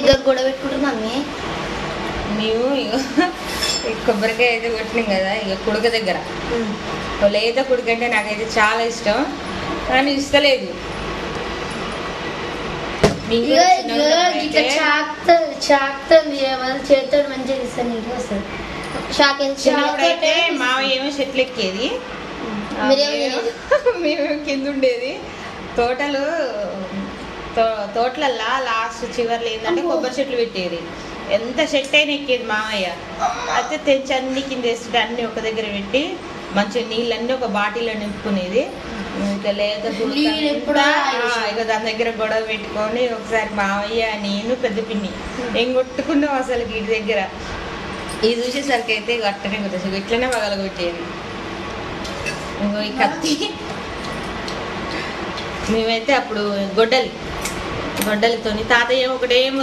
ఇద్దరు గొడవ పెట్టుకుంటారు మమ్మీ. మేము కొబ్బరికాయ అయితే కొట్టినాం కదా ఇక కుడక దగ్గర. లేత కుడక అంటే నాకైతే చాలా ఇష్టం కానీ ఇస్తలేదు. చేస్తాడు మంచిగా ఇస్తాను నీకు వస్తుంది. అయితే మావయ్య ఏమో చెట్లు ఎక్కేది, మేమేమో కింద ఉండేది. తోటలల్లా లాస్ట్ చివర్లో ఏంటంటే కొబ్బరి చెట్లు పెట్టేది. ఎంత చెట్టు అయినా ఎక్కేది మామయ్య. అయితే తెంచి అన్ని కింద వేస్తుంటే అన్ని ఒక దగ్గర పెట్టి మంచిగా నీళ్ళన్నీ ఒక బాటిల్లో నింపుకునేది. ఇంకా లేదా ఇక దాని దగ్గర గొడవ పెట్టుకొని ఒకసారి మామయ్య నేను పెద్ద పిన్ని ఏం కొట్టుకున్నాం అసలు వీటి దగ్గర. ఇది చూసేసరికి అయితే అట్టనే కొట్టేసి ఇట్లనే పగలగొట్టేది. ఇంకో ఈ కత్తి మేమైతే అప్పుడు గొడ్డలితోని తాతయ్య ఒకటేమో